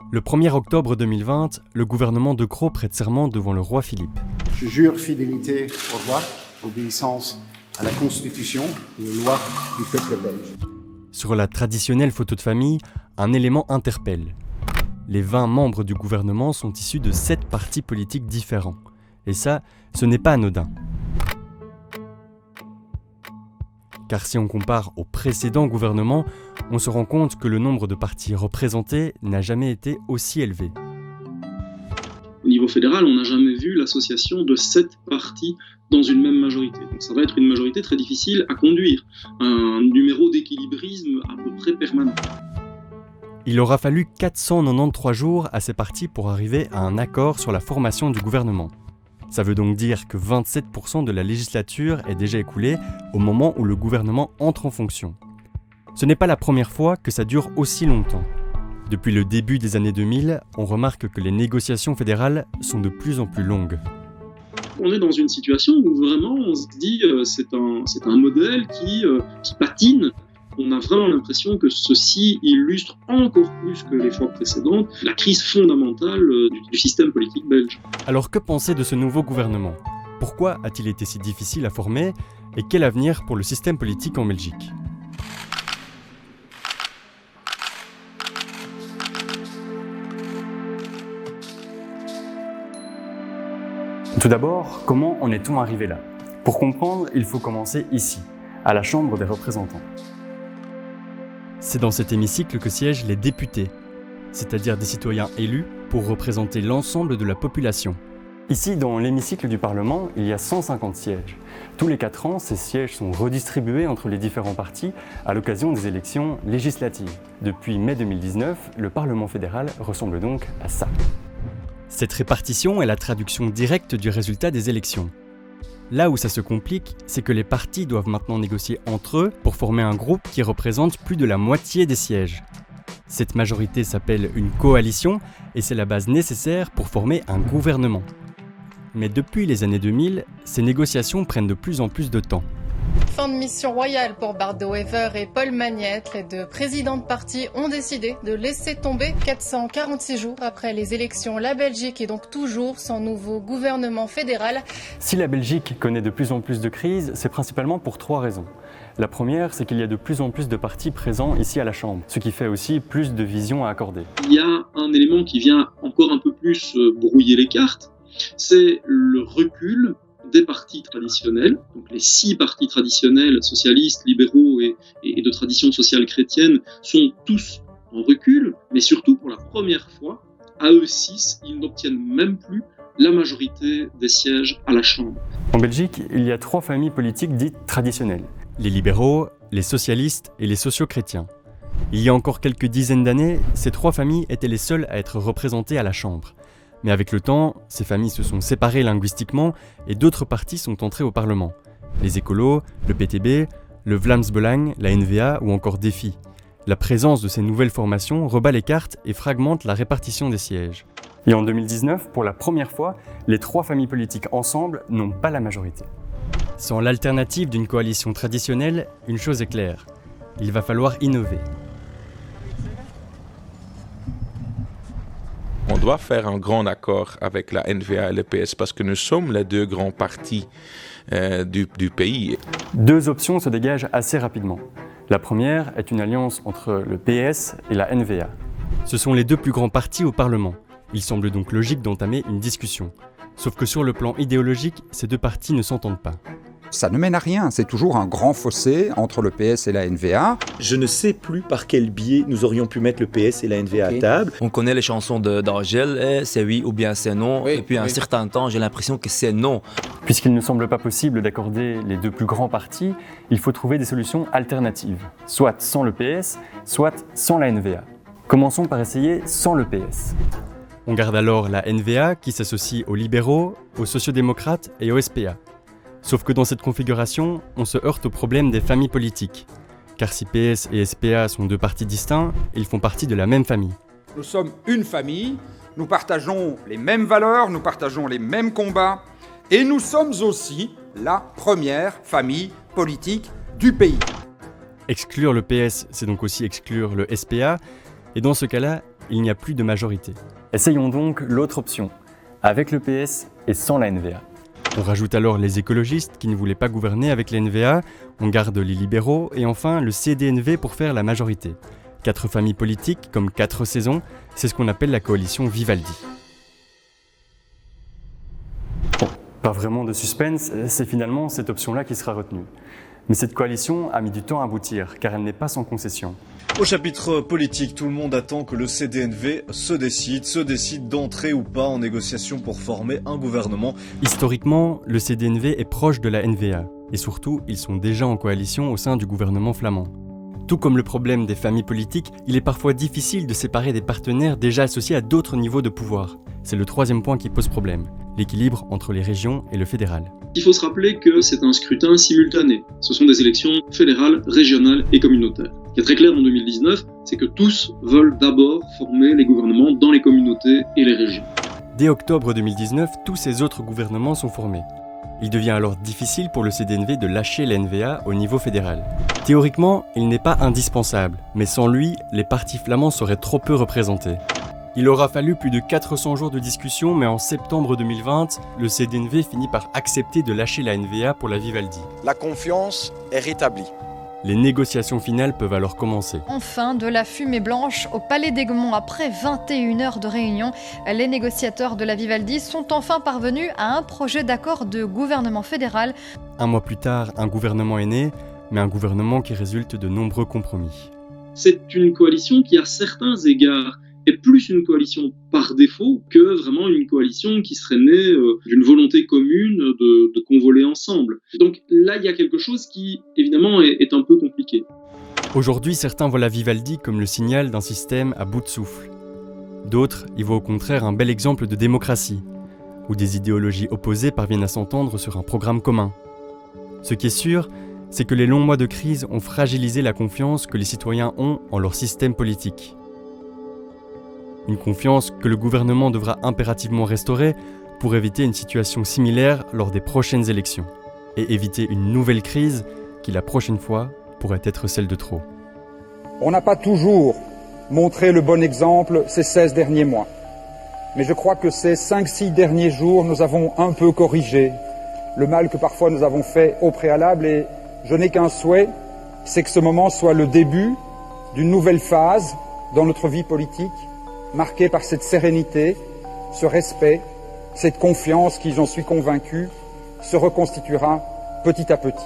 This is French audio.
Le 1er octobre 2020, le gouvernement De Croo prête serment devant le roi Philippe. Je jure fidélité au roi, obéissance à la Constitution et aux lois du peuple belge. Sur la traditionnelle photo de famille, un élément interpelle. Les 20 membres du gouvernement sont issus de 7 partis politiques différents. Et ça, ce n'est pas anodin. Car si on compare au précédent gouvernement, on se rend compte que le nombre de partis représentés n'a jamais été aussi élevé. Au niveau fédéral, on n'a jamais vu l'association de 7 partis dans une même majorité. Donc ça va être une majorité très difficile à conduire, un numéro d'équilibrisme à peu près permanent. Il aura fallu 493 jours à ces partis pour arriver à un accord sur la formation du gouvernement. Ça veut donc dire que 27% de la législature est déjà écoulée au moment où le gouvernement entre en fonction. Ce n'est pas la première fois que ça dure aussi longtemps. Depuis le début des années 2000, on remarque que les négociations fédérales sont de plus en plus longues. On est dans une situation où vraiment on se dit c'est un modèle qui patine. On a vraiment l'impression que ceci illustre encore plus que les fois précédentes la crise fondamentale du système politique belge. Alors que penser de ce nouveau gouvernement ? Pourquoi a-t-il été si difficile à former ? Et quel avenir pour le système politique en Belgique ? Tout d'abord, comment en est-on arrivé là ? Pour comprendre, il faut commencer ici, à la Chambre des représentants. C'est dans cet hémicycle que siègent les députés, c'est-à-dire des citoyens élus pour représenter l'ensemble de la population. Ici, dans l'hémicycle du Parlement, il y a 150 sièges. Tous les 4 ans, ces sièges sont redistribués entre les différents partis à l'occasion des élections législatives. Depuis mai 2019, le Parlement fédéral ressemble donc à ça. Cette répartition est la traduction directe du résultat des élections. Là où ça se complique, c'est que les partis doivent maintenant négocier entre eux pour former un groupe qui représente plus de la moitié des sièges. Cette majorité s'appelle une coalition et c'est la base nécessaire pour former un gouvernement. Mais depuis les années 2000, ces négociations prennent de plus en plus de temps. Fin de mission royale pour Bart De Wever et Paul Magnette. Les 2 présidents de parti ont décidé de laisser tomber 446 jours après les élections. La Belgique est donc toujours sans nouveau gouvernement fédéral. Si la Belgique connaît de plus en plus de crises, c'est principalement pour 3 raisons. La première, c'est qu'il y a de plus en plus de partis présents ici à la Chambre, ce qui fait aussi plus de visions à accorder. Il y a un élément qui vient encore un peu plus brouiller les cartes, c'est le recul des partis traditionnels, donc les 6 partis traditionnels, socialistes, libéraux et de tradition sociale chrétienne, sont tous en recul, mais surtout pour la première fois, à eux 6, ils n'obtiennent même plus la majorité des sièges à la Chambre. En Belgique, il y a 3 familles politiques dites traditionnelles, les libéraux, les socialistes et les socio-chrétiens. Il y a encore quelques dizaines d'années, ces 3 familles étaient les seules à être représentées à la Chambre. Mais avec le temps, ces familles se sont séparées linguistiquement et d'autres partis sont entrés au Parlement. Les écolos, le PTB, le Vlaams Belang, la NVA ou encore Défi. La présence de ces nouvelles formations rebat les cartes et fragmente la répartition des sièges. Et en 2019, pour la première fois, les 3 familles politiques ensemble n'ont pas la majorité. Sans l'alternative d'une coalition traditionnelle, une chose est claire, il va falloir innover. On doit faire un grand accord avec la NVA et le PS parce que nous sommes les 2 grands partis du pays. 2 options se dégagent assez rapidement. La première est une alliance entre le PS et la NVA. Ce sont les 2 plus grands partis au Parlement. Il semble donc logique d'entamer une discussion. Sauf que sur le plan idéologique, ces 2 partis ne s'entendent pas. Ça ne mène à rien, c'est toujours un grand fossé entre le PS et la NVA. Je ne sais plus par quel biais nous aurions pu mettre le PS et la NVA à table. On connaît les chansons d'Angèle, c'est oui ou bien c'est non, et puis à un certain temps, j'ai l'impression que c'est non. Puisqu'il ne semble pas possible d'accorder les 2 plus grands partis, il faut trouver des solutions alternatives, soit sans le PS, soit sans la NVA. Commençons par essayer sans le PS. On garde alors la NVA qui s'associe aux libéraux, aux sociodémocrates et au SPA. Sauf que dans cette configuration, on se heurte au problème des familles politiques. Car si PS et SPA sont 2 partis distincts, ils font partie de la même famille. Nous sommes une famille, nous partageons les mêmes valeurs, nous partageons les mêmes combats, et nous sommes aussi la première famille politique du pays. Exclure le PS, c'est donc aussi exclure le SPA, et dans ce cas-là, il n'y a plus de majorité. Essayons donc l'autre option, avec le PS et sans la NVA. On rajoute alors les écologistes qui ne voulaient pas gouverner avec la NVA, on garde les libéraux et enfin le CDNV pour faire la majorité. 4 familles politiques comme 4 saisons, c'est ce qu'on appelle la coalition Vivaldi. Bon, pas vraiment de suspense, c'est finalement cette option-là qui sera retenue. Mais cette coalition a mis du temps à aboutir, car elle n'est pas sans concession. Au chapitre politique, tout le monde attend que le CDNV se décide d'entrer ou pas en négociation pour former un gouvernement. Historiquement, le CDNV est proche de la NVA, et surtout, ils sont déjà en coalition au sein du gouvernement flamand. Tout comme le problème des familles politiques, il est parfois difficile de séparer des partenaires déjà associés à d'autres niveaux de pouvoir. C'est le troisième point qui pose problème, l'équilibre entre les régions et le fédéral. Il faut se rappeler que c'est un scrutin simultané. Ce sont des élections fédérales, régionales et communautaires. Ce qui est très clair en 2019, c'est que tous veulent d'abord former les gouvernements dans les communautés et les régions. Dès octobre 2019, tous ces autres gouvernements sont formés. Il devient alors difficile pour le CDNV de lâcher la NVA au niveau fédéral. Théoriquement, il n'est pas indispensable, mais sans lui, les partis flamands seraient trop peu représentés. Il aura fallu plus de 400 jours de discussion, mais en septembre 2020, le CDNV finit par accepter de lâcher la NVA pour la Vivaldi. La confiance est rétablie. Les négociations finales peuvent alors commencer. Enfin, de la fumée blanche au Palais d'Egmont après 21 heures de réunion. Les négociateurs de la Vivaldi sont enfin parvenus à un projet d'accord de gouvernement fédéral. Un mois plus tard, un gouvernement est né, mais un gouvernement qui résulte de nombreux compromis. C'est une coalition qui, à certains égards, est plus une coalition par défaut que vraiment une coalition qui serait née d'une volonté commune de convoler ensemble. Donc là, il y a quelque chose qui, évidemment, est un peu compliqué. Aujourd'hui, certains voient la Vivaldi comme le signal d'un système à bout de souffle. D'autres y voient au contraire un bel exemple de démocratie, où des idéologies opposées parviennent à s'entendre sur un programme commun. Ce qui est sûr, c'est que les longs mois de crise ont fragilisé la confiance que les citoyens ont en leur système politique. Une confiance que le gouvernement devra impérativement restaurer pour éviter une situation similaire lors des prochaines élections et éviter une nouvelle crise qui, la prochaine fois, pourrait être celle de trop. On n'a pas toujours montré le bon exemple ces 16 derniers mois. Mais je crois que ces 5-6 derniers jours, nous avons un peu corrigé le mal que parfois nous avons fait au préalable et je n'ai qu'un souhait, c'est que ce moment soit le début d'une nouvelle phase dans notre vie politique, marquée par cette sérénité, ce respect, cette confiance qui, j'en suis convaincu, se reconstituera petit à petit.